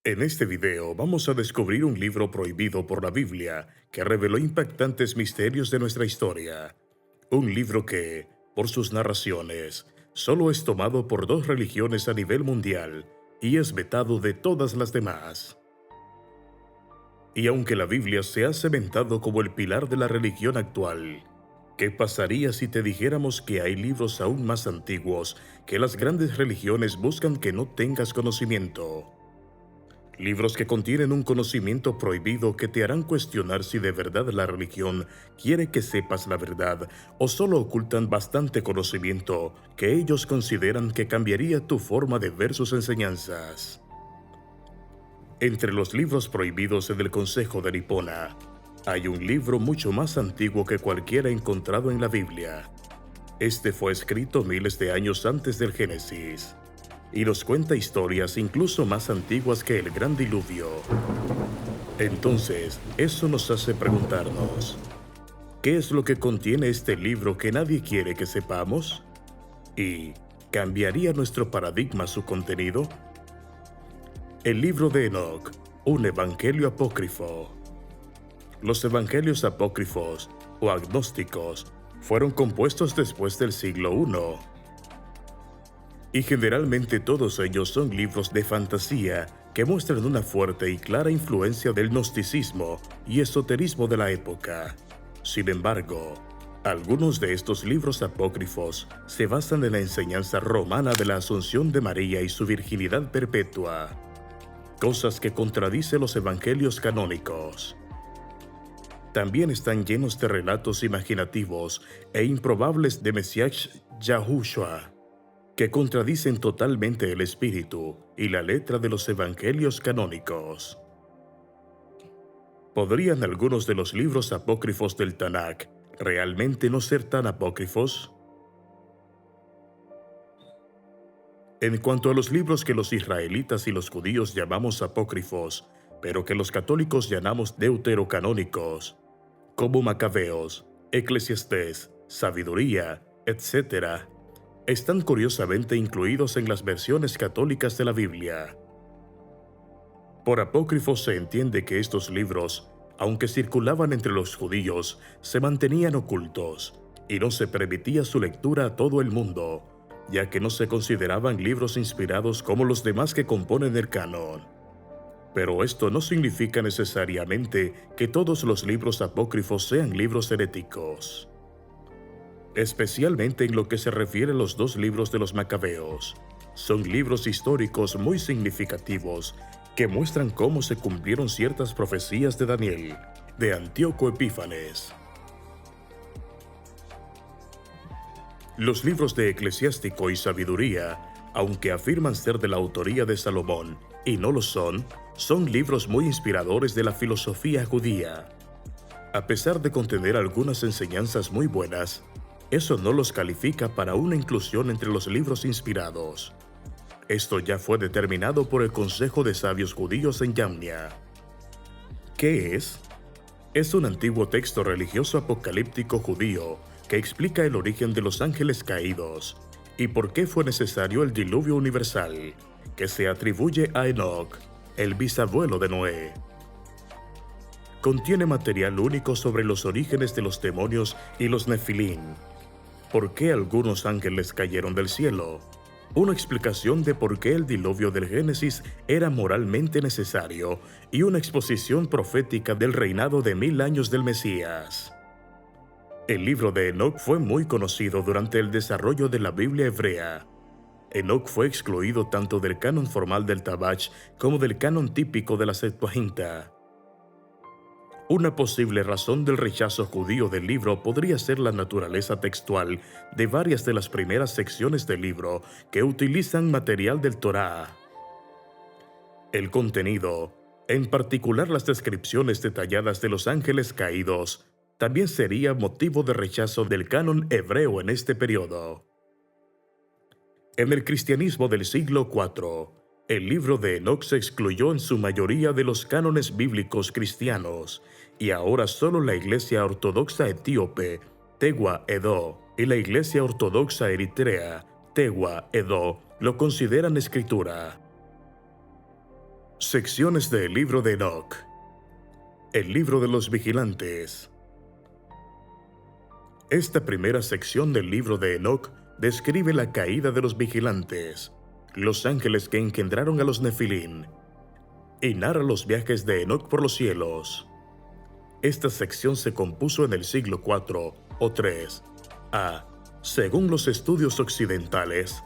En este video vamos a descubrir un libro prohibido por la Biblia que reveló impactantes misterios de nuestra historia. Un libro que, por sus narraciones, solo es tomado por dos religiones a nivel mundial y es vetado de todas las demás. Y aunque la Biblia se ha cementado como el pilar de la religión actual, ¿qué pasaría si te dijéramos que hay libros aún más antiguos que las grandes religiones buscan que no tengas conocimiento? Libros que contienen un conocimiento prohibido que te harán cuestionar si de verdad la religión quiere que sepas la verdad o solo ocultan bastante conocimiento que ellos consideran que cambiaría tu forma de ver sus enseñanzas. Entre los libros prohibidos del Consejo de Nipona, hay un libro mucho más antiguo que cualquiera encontrado en la Biblia. Este fue escrito miles de años antes del Génesis y nos cuenta historias incluso más antiguas que el Gran Diluvio. Entonces, eso nos hace preguntarnos, ¿qué es lo que contiene este libro que nadie quiere que sepamos? ¿Y cambiaría nuestro paradigma su contenido? El libro de Enoc, un evangelio apócrifo. Los evangelios apócrifos, o agnósticos, fueron compuestos después del siglo I. Y generalmente todos ellos son libros de fantasía que muestran una fuerte y clara influencia del gnosticismo y esoterismo de la época. Sin embargo, algunos de estos libros apócrifos se basan en la enseñanza romana de la Asunción de María y su virginidad perpetua, cosas que contradicen los evangelios canónicos. También están llenos de relatos imaginativos e improbables de Mesías Yahushua, que contradicen totalmente el espíritu y la letra de los evangelios canónicos. ¿Podrían algunos de los libros apócrifos del Tanakh realmente no ser tan apócrifos? En cuanto a los libros que los israelitas y los judíos llamamos apócrifos, pero que los católicos llamamos deuterocanónicos, como Macabeos, Eclesiastés, Sabiduría, etc., están curiosamente incluidos en las versiones católicas de la Biblia. Por apócrifos se entiende que estos libros, aunque circulaban entre los judíos, se mantenían ocultos y no se permitía su lectura a todo el mundo, ya que no se consideraban libros inspirados como los demás que componen el canon. Pero esto no significa necesariamente que todos los libros apócrifos sean libros heréticos, especialmente en lo que se refiere a los dos libros de los Macabeos. Son libros históricos muy significativos que muestran cómo se cumplieron ciertas profecías de Daniel, de Antíoco Epífanes. Los libros de Eclesiástico y Sabiduría, aunque afirman ser de la autoría de Salomón, y no lo son libros muy inspiradores de la filosofía judía. A pesar de contener algunas enseñanzas muy buenas, eso no los califica para una inclusión entre los libros inspirados. Esto ya fue determinado por el Consejo de Sabios Judíos en Yamnia. ¿Qué es? Es un antiguo texto religioso apocalíptico judío que explica el origen de los ángeles caídos y por qué fue necesario el diluvio universal, que se atribuye a Enoc, el bisabuelo de Noé. Contiene material único sobre los orígenes de los demonios y los nefilín. ¿Por qué algunos ángeles cayeron del cielo? Una explicación de por qué el diluvio del Génesis era moralmente necesario y una exposición profética del reinado de 1000 años del Mesías. El libro de Enoc fue muy conocido durante el desarrollo de la Biblia hebrea. Enoc fue excluido tanto del canon formal del Tabach como del canon típico de la Septuaginta. Una posible razón del rechazo judío del libro podría ser la naturaleza textual de varias de las primeras secciones del libro que utilizan material del Torá. El contenido, en particular las descripciones detalladas de los ángeles caídos, también sería motivo de rechazo del canon hebreo en este periodo. En el cristianismo del siglo IV, el libro de Enoc se excluyó en su mayoría de los cánones bíblicos cristianos, y ahora solo la Iglesia Ortodoxa Etíope, Tewa Edo, y la Iglesia Ortodoxa Eritrea, Tewa Edo, lo consideran escritura. Secciones del libro de Enoc. El libro de los vigilantes. Esta primera sección del libro de Enoc describe la caída de los vigilantes, los ángeles que engendraron a los Nefilín, y narra los viajes de Enoc por los cielos. Esta sección se compuso en el siglo IV o III a, según los estudios occidentales.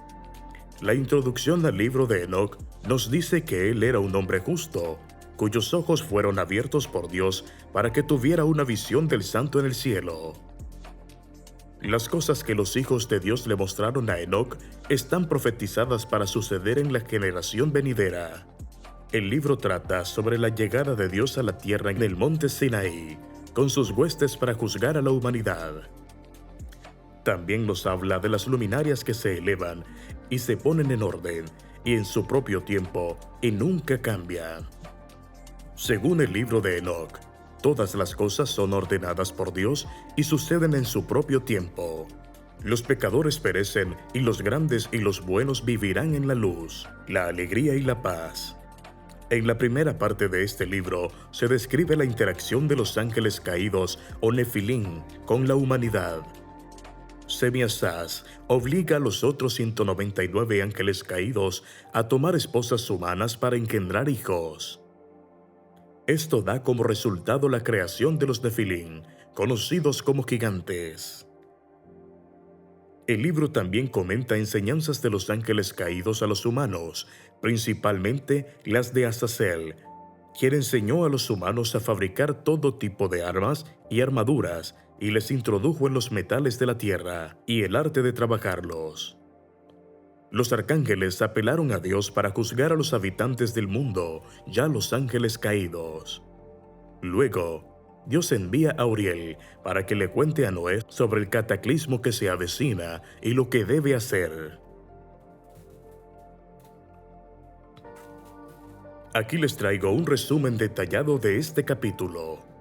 La introducción al libro de Enoc nos dice que él era un hombre justo, cuyos ojos fueron abiertos por Dios para que tuviera una visión del santo en el cielo. Las cosas que los hijos de Dios le mostraron a Enoc están profetizadas para suceder en la generación venidera. El libro trata sobre la llegada de Dios a la tierra en el monte Sinaí, con sus huestes para juzgar a la humanidad. También nos habla de las luminarias que se elevan y se ponen en orden, y en su propio tiempo, y nunca cambian. Según el libro de Enoc, todas las cosas son ordenadas por Dios y suceden en su propio tiempo. Los pecadores perecen, y los grandes y los buenos vivirán en la luz, la alegría y la paz. En la primera parte de este libro se describe la interacción de los ángeles caídos o Nefilín con la humanidad. Semiasaz obliga a los otros 199 ángeles caídos a tomar esposas humanas para engendrar hijos. Esto da como resultado la creación de los Nefilín, conocidos como gigantes. El libro también comenta enseñanzas de los ángeles caídos a los humanos, principalmente las de Azazel, quien enseñó a los humanos a fabricar todo tipo de armas y armaduras y les introdujo en los metales de la tierra y el arte de trabajarlos. Los arcángeles apelaron a Dios para juzgar a los habitantes del mundo, ya los ángeles caídos. Luego, Dios envía a Uriel para que le cuente a Noé sobre el cataclismo que se avecina y lo que debe hacer. Aquí les traigo un resumen detallado de este capítulo.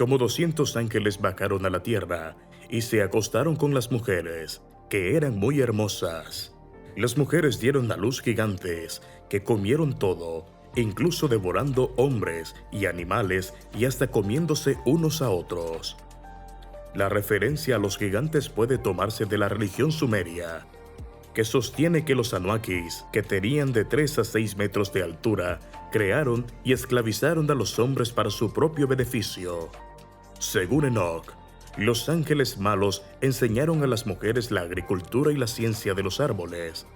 Como 200 ángeles bajaron a la tierra y se acostaron con las mujeres, que eran muy hermosas. Las mujeres dieron a luz gigantes, que comieron todo, incluso devorando hombres y animales y hasta comiéndose unos a otros. La referencia a los gigantes puede tomarse de la religión sumeria, que sostiene que los Anunnakis, que tenían de 3 a 6 metros de altura, crearon y esclavizaron a los hombres para su propio beneficio. Según Enoc, los ángeles malos enseñaron a las mujeres la agricultura y la ciencia de los árboles.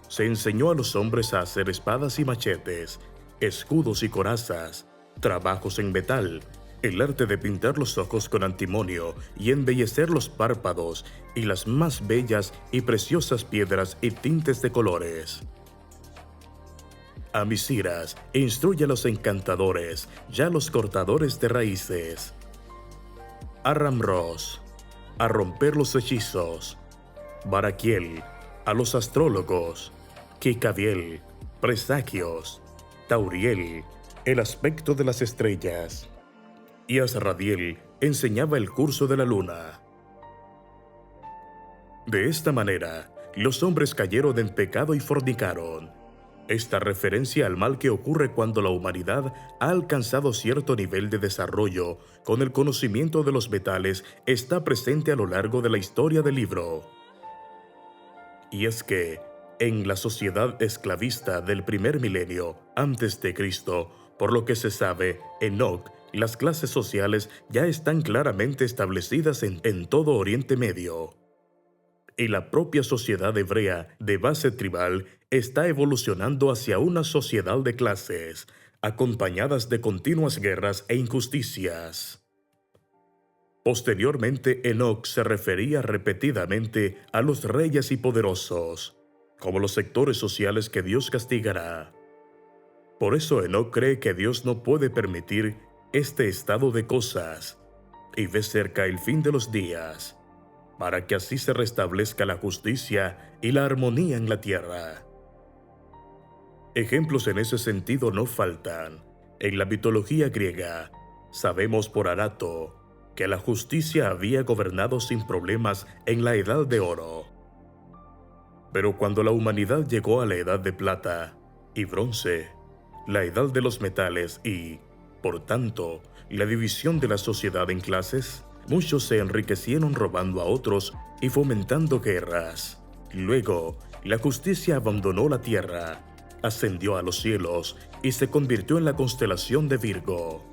Se enseñó a los hombres a hacer espadas y machetes, escudos y corazas, trabajos en metal, el arte de pintar los ojos con antimonio y embellecer los párpados y las más bellas y preciosas piedras y tintes de colores. A Misiras instruye a los encantadores, ya los cortadores de raíces. A Ramros, a romper los hechizos. Baraquiel, a los astrólogos. Kikabiel, presagios. Tauriel, el aspecto de las estrellas. Y Azradiel enseñaba el curso de la luna. De esta manera, los hombres cayeron en pecado y fornicaron. Esta referencia al mal que ocurre cuando la humanidad ha alcanzado cierto nivel de desarrollo con el conocimiento de los metales está presente a lo largo de la historia del libro. Y es que, en la sociedad esclavista del primer milenio antes de Cristo, por lo que se sabe, Enoc, las clases sociales ya están claramente establecidas en todo Oriente Medio. Y la propia sociedad hebrea de base tribal está evolucionando hacia una sociedad de clases, acompañadas de continuas guerras e injusticias. Posteriormente, Enoc se refería repetidamente a los reyes y poderosos, como los sectores sociales que Dios castigará. Por eso Enoc cree que Dios no puede permitir este estado de cosas, y ve cerca el fin de los días, para que así se restablezca la justicia y la armonía en la tierra. Ejemplos en ese sentido no faltan. En la mitología griega, sabemos por Arato que la justicia había gobernado sin problemas en la Edad de Oro. Pero cuando la humanidad llegó a la Edad de Plata y Bronce, la edad de los metales y, por tanto, la división de la sociedad en clases, muchos se enriquecieron robando a otros y fomentando guerras. Luego, la justicia abandonó la tierra, ascendió a los cielos y se convirtió en la constelación de Virgo.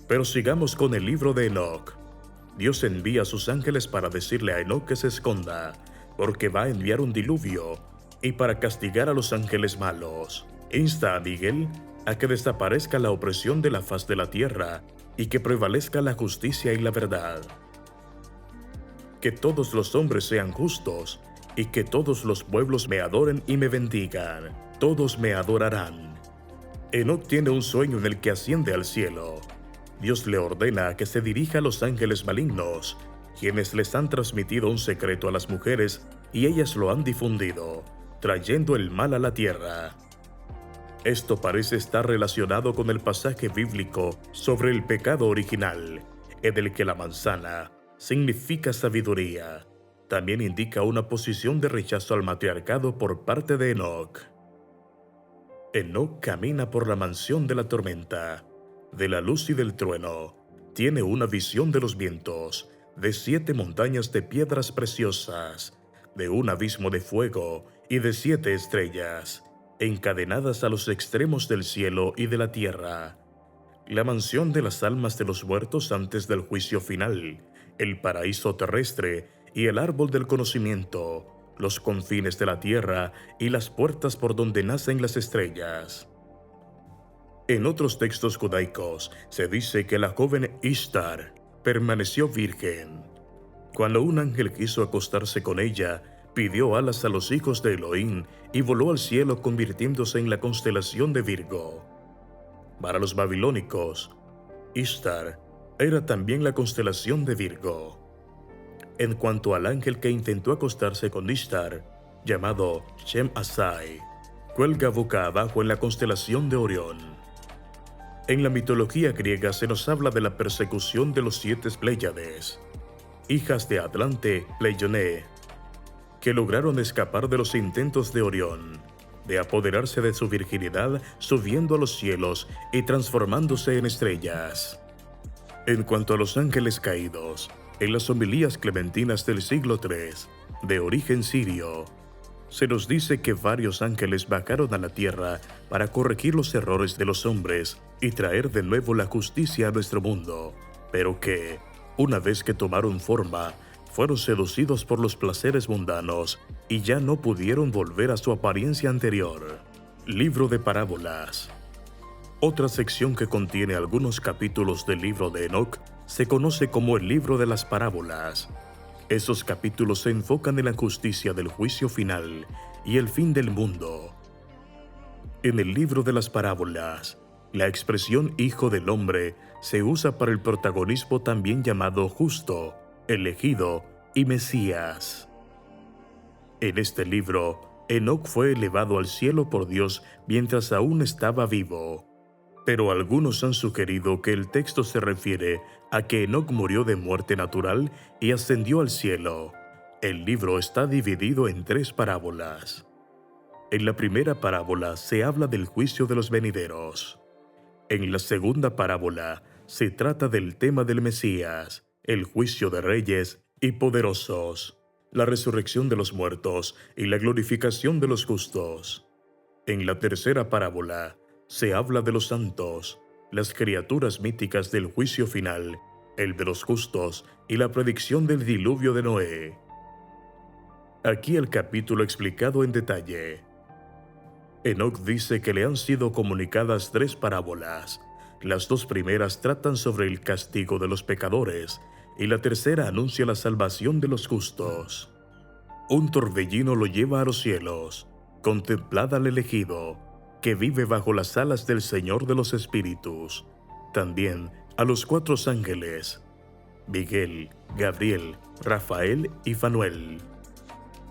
Pero sigamos con el libro de Enoc. Dios envía a sus ángeles para decirle a Enoc que se esconda, porque va a enviar un diluvio, y para castigar a los ángeles malos. Insta a Miguel a que desaparezca la opresión de la faz de la tierra y que prevalezca la justicia y la verdad. Que todos los hombres sean justos y que todos los pueblos me adoren y me bendigan. Todos me adorarán. Enoc tiene un sueño en el que asciende al cielo. Dios le ordena que se dirija a los ángeles malignos, quienes les han transmitido un secreto a las mujeres y ellas lo han difundido, trayendo el mal a la tierra. Esto parece estar relacionado con el pasaje bíblico sobre el pecado original, en el que la manzana significa sabiduría. También indica una posición de rechazo al matriarcado por parte de Enoc. Enoc camina por la mansión de la tormenta, de la luz y del trueno. Tiene una visión de los vientos, de 7 montañas de piedras preciosas, de un abismo de fuego y de 7 estrellas, encadenadas a los extremos del cielo y de la tierra. La mansión de las almas de los muertos antes del juicio final, el paraíso terrestre y el árbol del conocimiento, los confines de la tierra y las puertas por donde nacen las estrellas. En otros textos judaicos se dice que la joven Ishtar permaneció virgen. Cuando un ángel quiso acostarse con ella, pidió alas a los hijos de Elohim y voló al cielo convirtiéndose en la constelación de Virgo. Para los babilónicos, Ishtar era también la constelación de Virgo. En cuanto al ángel que intentó acostarse con Ishtar, llamado Shem Asai, cuelga boca abajo en la constelación de Orión. En la mitología griega se nos habla de la persecución de los 7 Pléyades, hijas de Atlante, Pleione, que lograron escapar de los intentos de Orión, de apoderarse de su virginidad subiendo a los cielos y transformándose en estrellas. En cuanto a los ángeles caídos, en las homilías clementinas del siglo III, de origen sirio, se nos dice que varios ángeles bajaron a la tierra para corregir los errores de los hombres y traer de nuevo la justicia a nuestro mundo, pero que, una vez que tomaron forma, fueron seducidos por los placeres mundanos y ya no pudieron volver a su apariencia anterior. Libro de parábolas. Otra sección que contiene algunos capítulos del libro de Enoc se conoce como el libro de las parábolas. Esos capítulos se enfocan en la justicia del juicio final y el fin del mundo. En el libro de las parábolas, la expresión Hijo del Hombre se usa para el protagonismo también llamado justo, elegido y Mesías. En este libro, Enoc fue elevado al cielo por Dios mientras aún estaba vivo. Pero algunos han sugerido que el texto se refiere a que Enoc murió de muerte natural y ascendió al cielo. El libro está dividido en 3 parábolas. En la primera parábola se habla del juicio de los venideros. En la segunda parábola se trata del tema del Mesías, el juicio de reyes y poderosos, la resurrección de los muertos y la glorificación de los justos. En la tercera parábola se habla de los santos, las criaturas míticas del juicio final, el de los justos y la predicción del diluvio de Noé. Aquí el capítulo explicado en detalle. Enoc dice que le han sido comunicadas 3 parábolas. Las 2 primeras tratan sobre el castigo de los pecadores y la tercera anuncia la salvación de los justos. Un torbellino lo lleva a los cielos. Contemplad al elegido, que vive bajo las alas del Señor de los Espíritus. También a los 4 ángeles, Miguel, Gabriel, Rafael y Fanuel.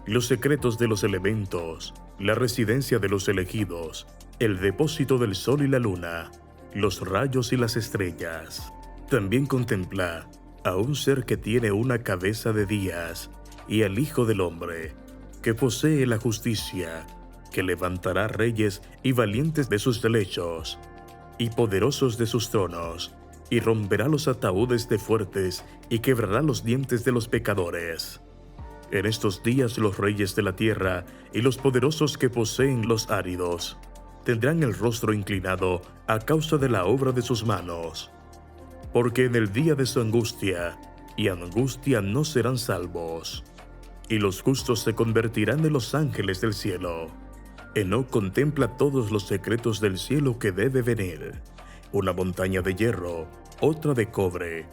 Los secretos de los elementos, la residencia de los elegidos, el depósito del sol y la luna, los rayos y las estrellas. También contempla a un ser que tiene una cabeza de días y al Hijo del Hombre, que posee la justicia, que levantará reyes y valientes de sus lechos, y poderosos de sus tronos, y romperá los ataúdes de fuertes, y quebrará los dientes de los pecadores. En estos días los reyes de la tierra y los poderosos que poseen los áridos tendrán el rostro inclinado a causa de la obra de sus manos, porque en el día de su angustia no serán salvos, y los justos se convertirán en los ángeles del cielo. Enoc contempla todos los secretos del cielo que debe venir: una montaña de hierro, otra de cobre,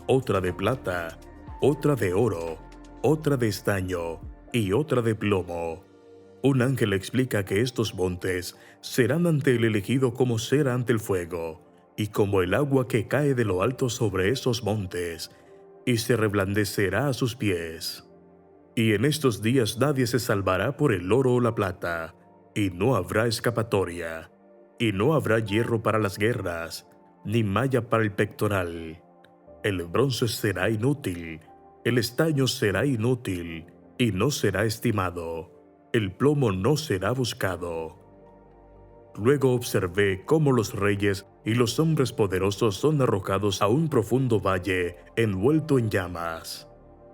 otra de plata, otra de oro, otra de estaño y otra de plomo. Un ángel explica que estos montes serán ante el elegido como cera ante el fuego, y como el agua que cae de lo alto sobre esos montes, y se reblandecerá a sus pies. Y en estos días nadie se salvará por el oro o la plata, y no habrá escapatoria, y no habrá hierro para las guerras, ni malla para el pectoral. El bronce será inútil, el estaño será inútil, y no será estimado, el plomo no será buscado. Luego observé cómo los reyes y los hombres poderosos son arrojados a un profundo valle envuelto en llamas.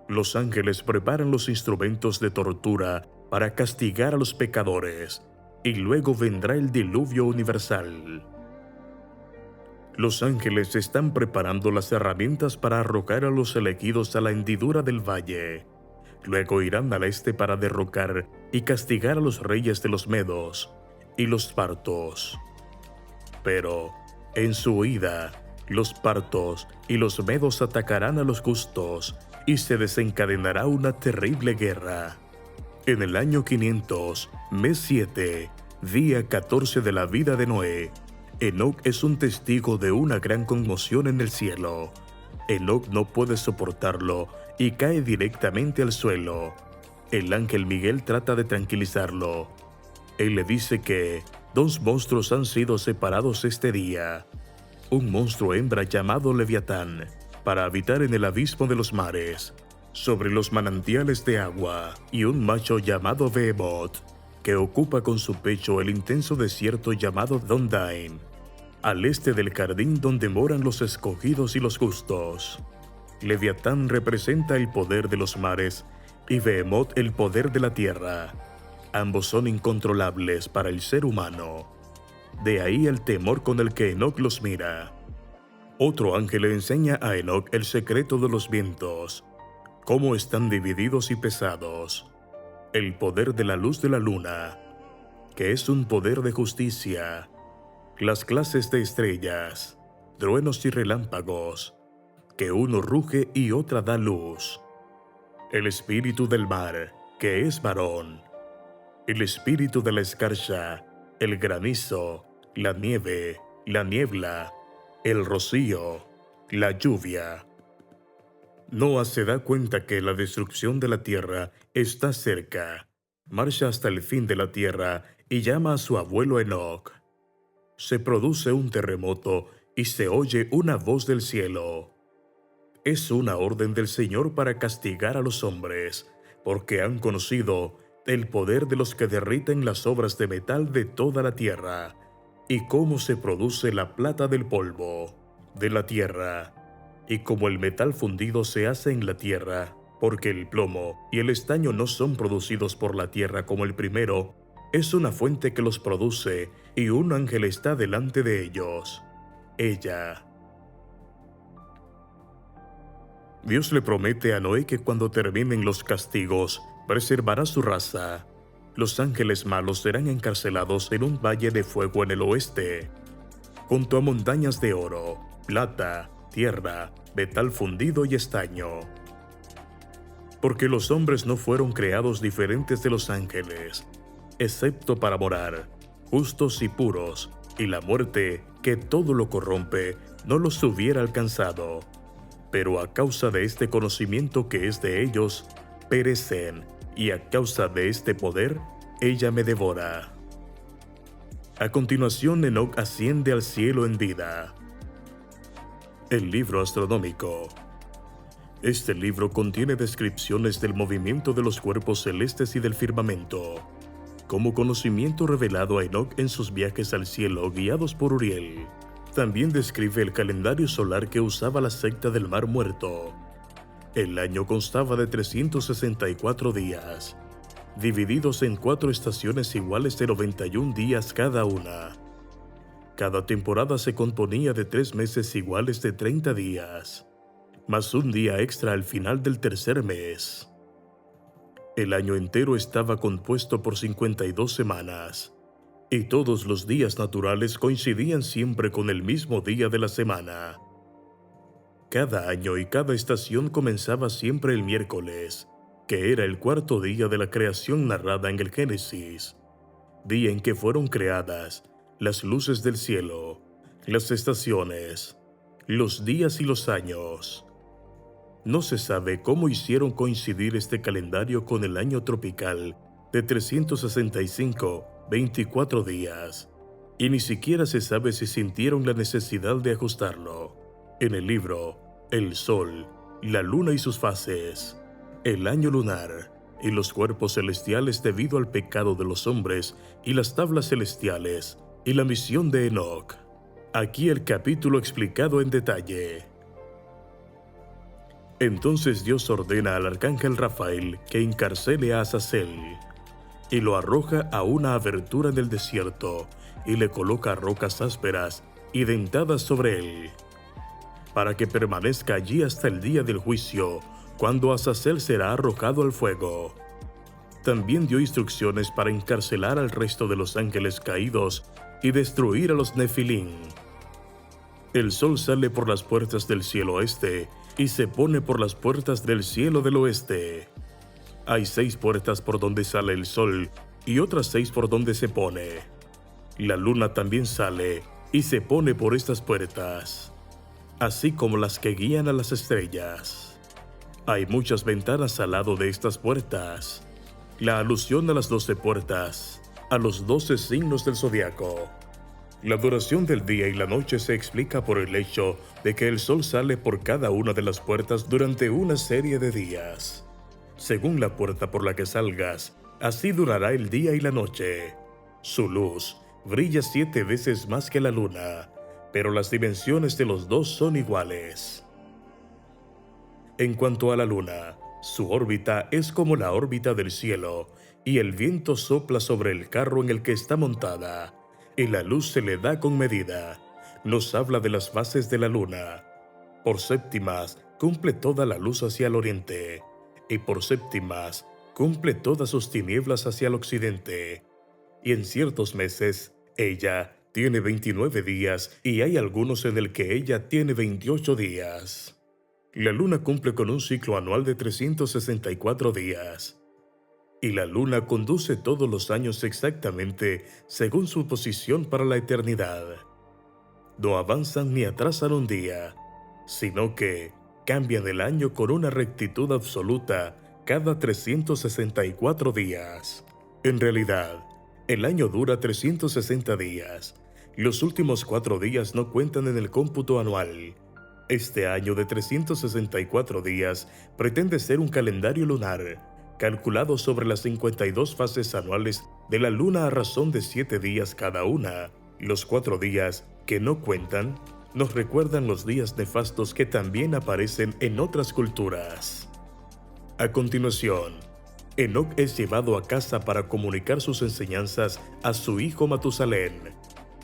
Los ángeles preparan los instrumentos de tortura para castigar a los pecadores, y luego vendrá el diluvio universal. Los ángeles están preparando las herramientas para arrojar a los elegidos a la hendidura del valle. Luego irán al este para derrocar y castigar a los reyes de los medos y los partos. Pero, en su huida, los partos y los medos atacarán a los justos, y se desencadenará una terrible guerra. En el año 500, mes 7, día 14 de la vida de Noé, Enoc es un testigo de una gran conmoción en el cielo. Enoc no puede soportarlo y cae directamente al suelo. El ángel Miguel trata de tranquilizarlo. Él le dice que 2 monstruos han sido separados este día: un monstruo hembra llamado Leviatán, para habitar en el abismo de los mares, sobre los manantiales de agua, y un macho llamado Behemoth, que ocupa con su pecho el intenso desierto llamado Dondain, al este del jardín donde moran los escogidos y los justos. Leviatán representa el poder de los mares y Behemoth el poder de la tierra. Ambos son incontrolables para el ser humano. De ahí el temor con el que Enoc los mira. Otro ángel le enseña a Enoc el secreto de los vientos, cómo están divididos y pesados, el poder de la luz de la luna, que es un poder de justicia, las clases de estrellas, truenos y relámpagos, que uno ruge y otra da luz, el espíritu del mar, que es varón, el espíritu de la escarcha, el granizo, la nieve, la niebla, el rocío, la lluvia. Noah se da cuenta que la destrucción de la tierra está cerca. Marcha hasta el fin de la tierra y llama a su abuelo Enoc. Se produce un terremoto y se oye una voz del cielo. Es una orden del Señor para castigar a los hombres, porque han conocido el poder de los que derriten las obras de metal de toda la tierra, y cómo se produce la plata del polvo de la tierra, y como el metal fundido se hace en la tierra, porque el plomo y el estaño no son producidos por la tierra como el primero, es una fuente que los produce, y un ángel está delante de ellos. Ella. Dios le promete a Noé que cuando terminen los castigos, preservará su raza. Los ángeles malos serán encarcelados en un valle de fuego en el oeste, junto a montañas de oro, plata, tierra, metal fundido y estaño. Porque los hombres no fueron creados diferentes de los ángeles, excepto para morar, justos y puros, y la muerte, que todo lo corrompe, no los hubiera alcanzado. Pero a causa de este conocimiento que es de ellos, perecen, y a causa de este poder, ella me devora. A continuación, Enoc asciende al cielo en vida. El libro astronómico. Este libro contiene descripciones del movimiento de los cuerpos celestes y del firmamento, como conocimiento revelado a Enoc en sus viajes al cielo guiados por Uriel. También describe el calendario solar que usaba la secta del Mar Muerto. El año constaba de 364 días, divididos en 4 estaciones iguales de 91 días cada una. Cada temporada se componía de 3 meses iguales de 30 días, más un día extra al final del tercer mes. El año entero estaba compuesto por 52 semanas, y todos los días naturales coincidían siempre con el mismo día de la semana. Cada año y cada estación comenzaba siempre el miércoles, que era el 4.º día de la creación narrada en el Génesis, día en que fueron creadas las luces del cielo, las estaciones, los días y los años. No se sabe cómo hicieron coincidir este calendario con el año tropical de 365, 24 días, y ni siquiera se sabe si sintieron la necesidad de ajustarlo. En el libro, el Sol, la Luna y sus fases, el año lunar y los cuerpos celestiales debido al pecado de los hombres y las tablas celestiales y la misión de Enoc. Aquí el capítulo explicado en detalle. Entonces Dios ordena al arcángel Rafael que encarcele a Azazel, y lo arroja a una abertura en el desierto, y le coloca rocas ásperas y dentadas sobre él, para que permanezca allí hasta el día del juicio, cuando Azazel será arrojado al fuego. También dio instrucciones para encarcelar al resto de los ángeles caídos y destruir a los Nefilín. El sol sale por las puertas del cielo oeste y se pone por las puertas del cielo del oeste. Hay 6 puertas por donde sale el sol y otras 6 por donde se pone. La luna también sale y se pone por estas puertas, así como las que guían a las estrellas. Hay muchas ventanas al lado de estas puertas. La alusión a las 12 puertas, a los 12 signos del zodiaco. La duración del día y la noche se explica por el hecho de que el sol sale por cada una de las puertas durante una serie de días. Según la puerta por la que salgas, así durará el día y la noche. Su luz brilla 7 veces más que la luna, pero las dimensiones de los dos son iguales. En cuanto a la luna, su órbita es como la órbita del cielo, y el viento sopla sobre el carro en el que está montada, y la luz se le da con medida. Nos habla de las fases de la luna. Por séptimas cumple toda la luz hacia el oriente, y por séptimas cumple todas sus tinieblas hacia el occidente. Y en ciertos meses, ella tiene 29 días y hay algunos en el que ella tiene 28 días. La luna cumple con un ciclo anual de 364 días. Y la luna conduce todos los años exactamente según su posición para la eternidad. No avanzan ni atrasan un día, sino que cambian el año con una rectitud absoluta cada 364 días. En realidad, el año dura 360 días. Los últimos 4 días no cuentan en el cómputo anual. Este año de 364 días pretende ser un calendario lunar, calculado sobre las 52 fases anuales de la luna a razón de 7 días cada una. Los 4 días que no cuentan nos recuerdan los días nefastos que también aparecen en otras culturas. A continuación, Enoc es llevado a casa para comunicar sus enseñanzas a su hijo Matusalén.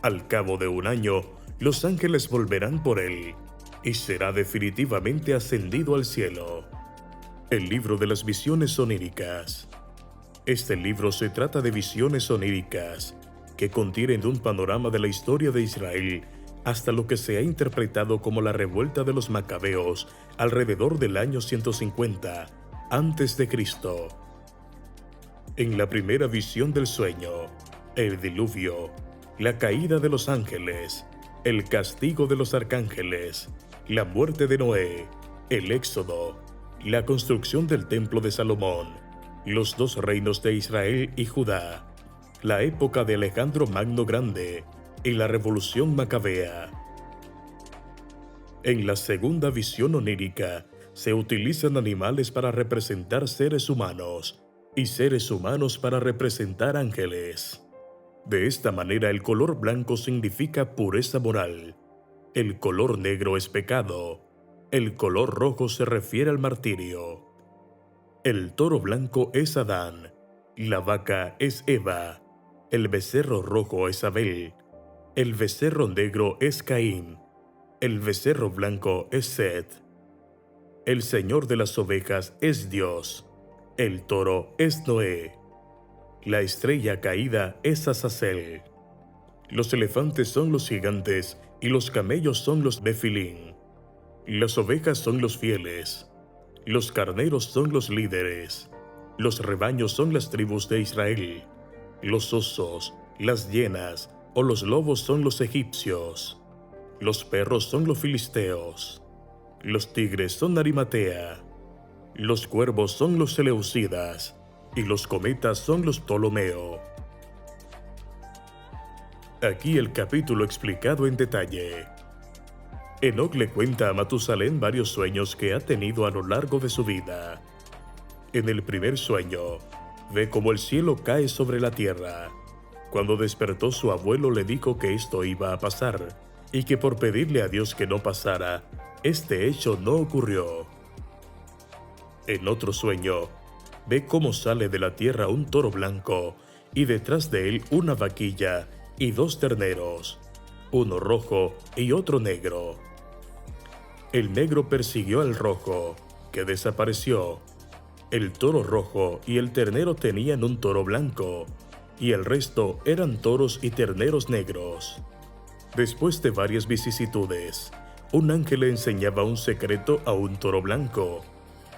Al cabo de un año, los ángeles volverán por él y será definitivamente ascendido al cielo. El libro de las visiones oníricas. Este libro se trata de visiones oníricas que contienen un panorama de la historia de Israel hasta lo que se ha interpretado como la revuelta de los macabeos alrededor del año 150 a.C. En la primera visión del sueño, el diluvio, la caída de los ángeles, el castigo de los arcángeles, la muerte de Noé, el éxodo, la construcción del templo de Salomón, los 2 reinos de Israel y Judá, la época de Alejandro Magno Grande y la revolución macabea. En la segunda visión onírica se utilizan animales para representar seres humanos y seres humanos para representar ángeles. De esta manera el color blanco significa pureza moral, el color negro es pecado, el color rojo se refiere al martirio. El toro blanco es Adán, la vaca es Eva, el becerro rojo es Abel, el becerro negro es Caín, el becerro blanco es Set. El señor de las ovejas es Dios, el toro es Noé, la estrella caída es Azazel. Los elefantes son los gigantes y los camellos son los nefilín. Las ovejas son los fieles, los carneros son los líderes, los rebaños son las tribus de Israel, los osos, las hienas o los lobos son los egipcios, los perros son los filisteos, los tigres son Arimatea, los cuervos son los seleucidas y los cometas son los Ptolomeo. Aquí el capítulo explicado en detalle. Enoc le cuenta a Matusalén varios sueños que ha tenido a lo largo de su vida. En el primer sueño, ve cómo el cielo cae sobre la tierra. Cuando despertó, su abuelo le dijo que esto iba a pasar y que por pedirle a Dios que no pasara, este hecho no ocurrió. En otro sueño, ve cómo sale de la tierra un toro blanco y detrás de él una vaquilla y 2 terneros, uno rojo y otro negro. El negro persiguió al rojo, que desapareció. El toro rojo y el ternero tenían un toro blanco, y el resto eran toros y terneros negros. Después de varias vicisitudes, un ángel le enseñaba un secreto a un toro blanco.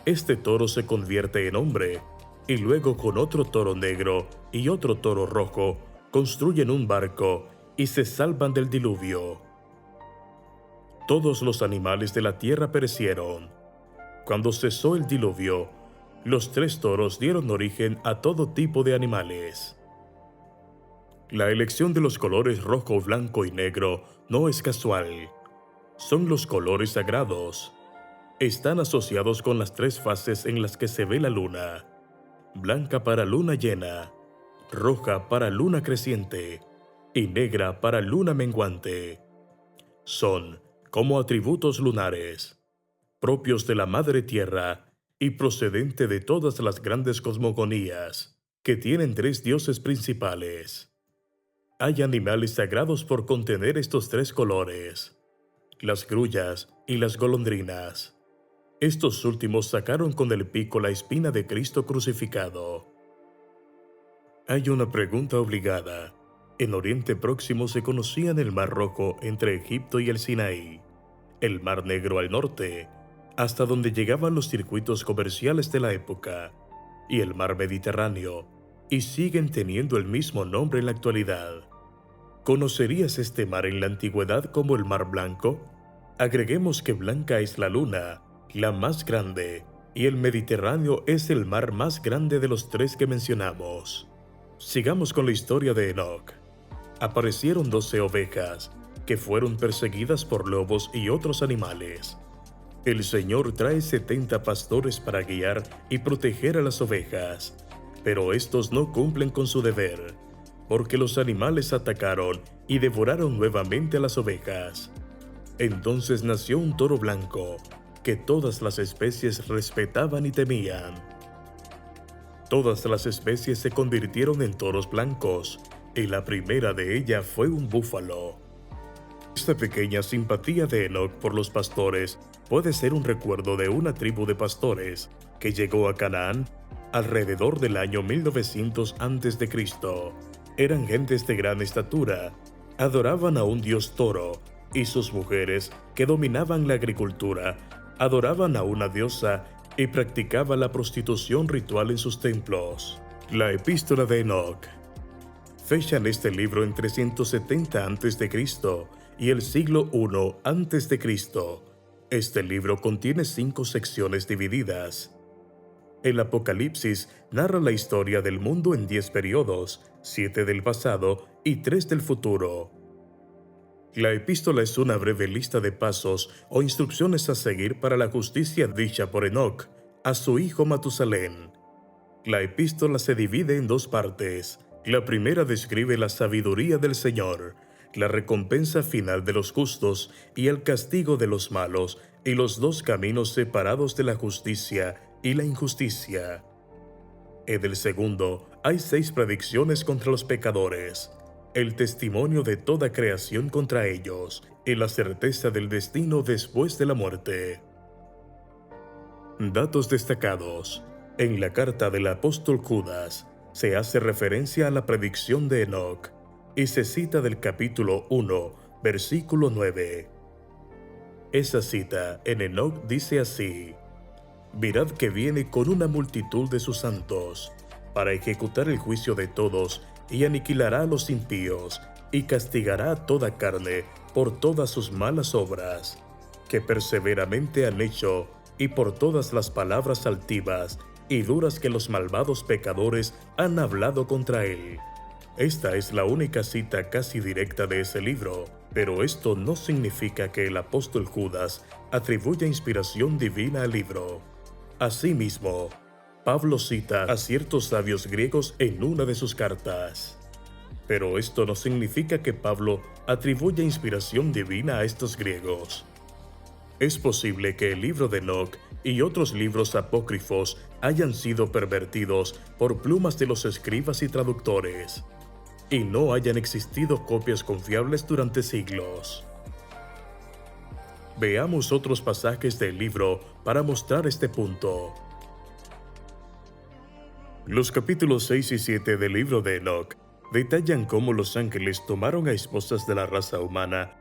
Este toro se convierte en hombre, y luego con otro toro negro y otro toro rojo construyen un barco y se salvan del diluvio. Todos los animales de la tierra perecieron. Cuando cesó el diluvio, los 3 toros dieron origen a todo tipo de animales. La elección de los colores rojo, blanco y negro no es casual. Son los colores sagrados. Están asociados con las 3 fases en las que se ve la luna: blanca para luna llena, roja para luna creciente y negra para luna menguante. Son como atributos lunares, propios de la Madre Tierra y procedente de todas las grandes cosmogonías, que tienen 3 dioses principales. Hay animales sagrados por contener estos 3 colores: las grullas y las golondrinas. Estos últimos sacaron con el pico la espina de Cristo crucificado. Hay una pregunta obligada. En Oriente Próximo se conocían el Mar Rojo entre Egipto y el Sinaí, el Mar Negro al norte, hasta donde llegaban los circuitos comerciales de la época, y el Mar Mediterráneo, y siguen teniendo el mismo nombre en la actualidad. ¿Conocerías este mar en la antigüedad como el Mar Blanco? Agreguemos que blanca es la luna, la más grande, y el Mediterráneo es el mar más grande de los 3 que mencionamos. Sigamos con la historia de Enoc. Aparecieron 12 ovejas, que fueron perseguidas por lobos y otros animales. El Señor trae 70 pastores para guiar y proteger a las ovejas, pero estos no cumplen con su deber, porque los animales atacaron y devoraron nuevamente a las ovejas. Entonces nació un toro blanco, que todas las especies respetaban y temían. Todas las especies se convirtieron en toros blancos, y la primera de ellas fue un búfalo. Esta pequeña simpatía de Enoc por los pastores puede ser un recuerdo de una tribu de pastores que llegó a Canaán alrededor del año 1900 a.C. Eran gentes de gran estatura, adoraban a un dios toro, y sus mujeres, que dominaban la agricultura, adoraban a una diosa y practicaban la prostitución ritual en sus templos. La Epístola de Enoc. Fechan este libro en 370 a.C. y el siglo I a.C. Este libro contiene 5 secciones divididas. El Apocalipsis narra la historia del mundo en 10 periodos, 7 del pasado y 3 del futuro. La epístola es una breve lista de pasos o instrucciones a seguir para la justicia dicha por Enoc a su hijo Matusalén. La epístola se divide en dos partes. La primera describe la sabiduría del Señor, la recompensa final de los justos y el castigo de los malos, y los dos caminos separados de la justicia y la injusticia. En el segundo, hay 6 predicciones contra los pecadores, el testimonio de toda creación contra ellos, y la certeza del destino después de la muerte. Datos destacados. En la carta del apóstol Judas, se hace referencia a la predicción de Enoc, y se cita del capítulo 1, versículo 9. Esa cita en Enoc dice así: «Mirad que viene con una multitud de sus santos, para ejecutar el juicio de todos, y aniquilará a los impíos, y castigará a toda carne por todas sus malas obras, que perseveramente han hecho, y por todas las palabras altivas y duras que los malvados pecadores han hablado contra él». Esta es la única cita casi directa de ese libro, pero esto no significa que el apóstol Judas atribuya inspiración divina al libro. Asimismo, Pablo cita a ciertos sabios griegos en una de sus cartas. Pero esto no significa que Pablo atribuya inspiración divina a estos griegos. Es posible que el libro de Enoc y otros libros apócrifos hayan sido pervertidos por plumas de los escribas y traductores, y no hayan existido copias confiables durante siglos. Veamos otros pasajes del libro para mostrar este punto. Los capítulos 6 y 7 del libro de Enoc detallan cómo los ángeles tomaron a esposas de la raza humana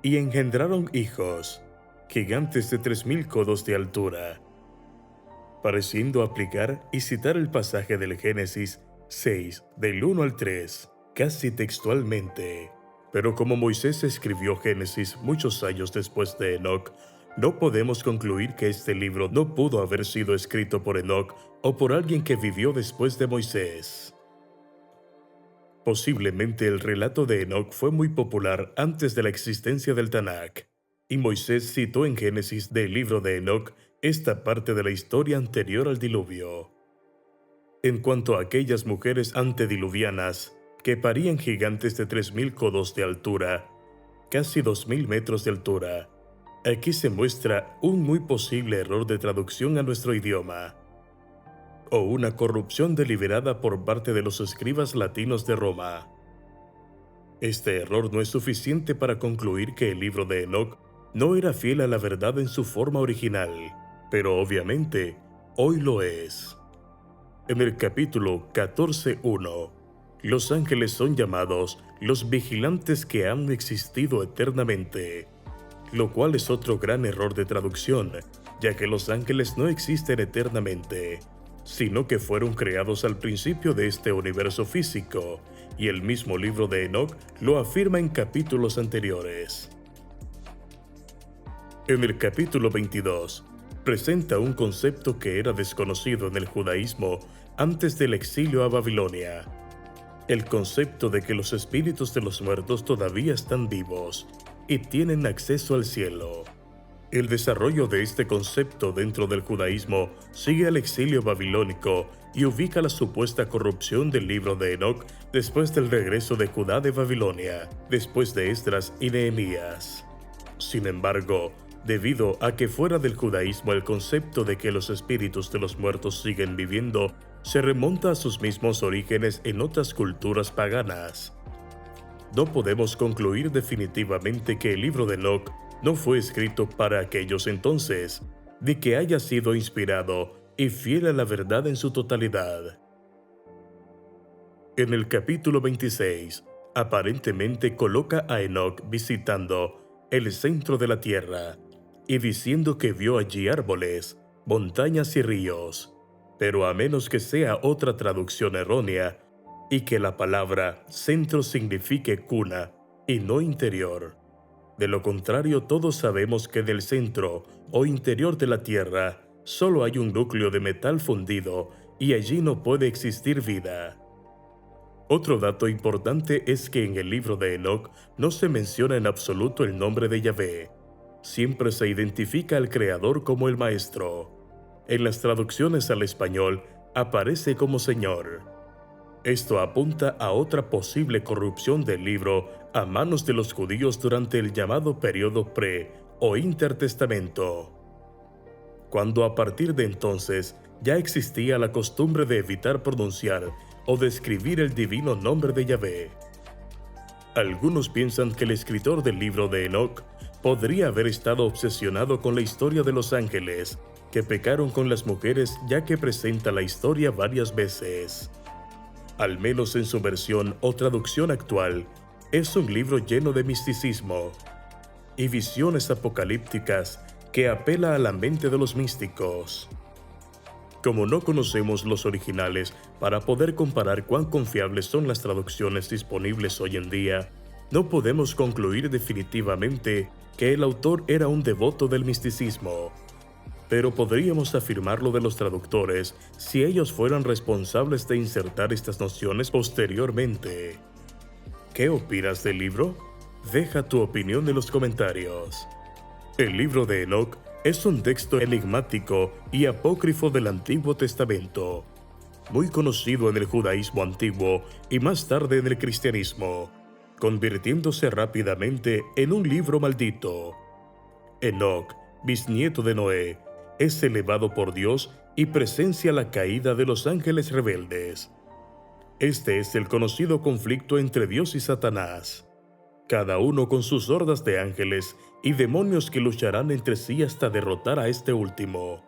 y engendraron hijos, gigantes de 3000 codos de altura, pareciendo aplicar y citar el pasaje del Génesis 6, del 1 al 3, casi textualmente. Pero como Moisés escribió Génesis muchos años después de Enoc, no podemos concluir que este libro no pudo haber sido escrito por Enoc o por alguien que vivió después de Moisés. Posiblemente el relato de Enoc fue muy popular antes de la existencia del Tanakh, y Moisés citó en Génesis del libro de Enoc esta parte de la historia anterior al diluvio. En cuanto a aquellas mujeres antediluvianas que parían gigantes de 3000 codos de altura, casi 2000 metros de altura, aquí se muestra un muy posible error de traducción a nuestro idioma, o una corrupción deliberada por parte de los escribas latinos de Roma. Este error no es suficiente para concluir que el libro de Enoc no era fiel a la verdad en su forma original, pero obviamente hoy lo es. En el capítulo 14:1, los ángeles son llamados los vigilantes que han existido eternamente, lo cual es otro gran error de traducción, ya que los ángeles no existen eternamente, sino que fueron creados al principio de este universo físico, y el mismo libro de Enoc lo afirma en capítulos anteriores. En el capítulo 22, presenta un concepto que era desconocido en el judaísmo antes del exilio a Babilonia: el concepto de que los espíritus de los muertos todavía están vivos y tienen acceso al cielo. El desarrollo de este concepto dentro del judaísmo sigue al exilio babilónico y ubica la supuesta corrupción del libro de Enoc después del regreso de Judá de Babilonia, después de Esdras y Nehemías. Sin embargo, debido a que fuera del judaísmo el concepto de que los espíritus de los muertos siguen viviendo se remonta a sus mismos orígenes en otras culturas paganas. No podemos concluir definitivamente que el libro de Enoc no fue escrito para aquellos entonces, ni que haya sido inspirado y fiel a la verdad en su totalidad. En el capítulo 26, aparentemente coloca a Enoc visitando el centro de la tierra y diciendo que vio allí árboles, montañas y ríos, pero a menos que sea otra traducción errónea y que la palabra centro signifique cuna y no interior. De lo contrario, todos sabemos que del centro o interior de la tierra solo hay un núcleo de metal fundido y allí no puede existir vida. Otro dato importante es que en el libro de Enoc no se menciona en absoluto el nombre de Yahvé. Siempre se identifica al Creador como el Maestro. En las traducciones al español aparece como Señor. Esto apunta a otra posible corrupción del libro a manos de los judíos durante el llamado periodo pre- o intertestamento, cuando a partir de entonces ya existía la costumbre de evitar pronunciar o describir el divino nombre de Yahvé. Algunos piensan que el escritor del libro de Enoc podría haber estado obsesionado con la historia de los ángeles que pecaron con las mujeres, ya que presenta la historia varias veces. Al menos en su versión o traducción actual, es un libro lleno de misticismo y visiones apocalípticas que apela a la mente de los místicos. Como no conocemos los originales para poder comparar cuán confiables son las traducciones disponibles hoy en día, no podemos concluir definitivamente que el autor era un devoto del misticismo. Pero podríamos afirmarlo de los traductores si ellos fueran responsables de insertar estas nociones posteriormente. ¿Qué opinas del libro? Deja tu opinión en los comentarios. El libro de Enoc es un texto enigmático y apócrifo del Antiguo Testamento, muy conocido en el judaísmo antiguo y más tarde en el cristianismo, convirtiéndose rápidamente en un libro maldito. Enoc, bisnieto de Noé, es elevado por Dios y presencia la caída de los ángeles rebeldes. Este es el conocido conflicto entre Dios y Satanás, cada uno con sus hordas de ángeles y demonios que lucharán entre sí hasta derrotar a este último.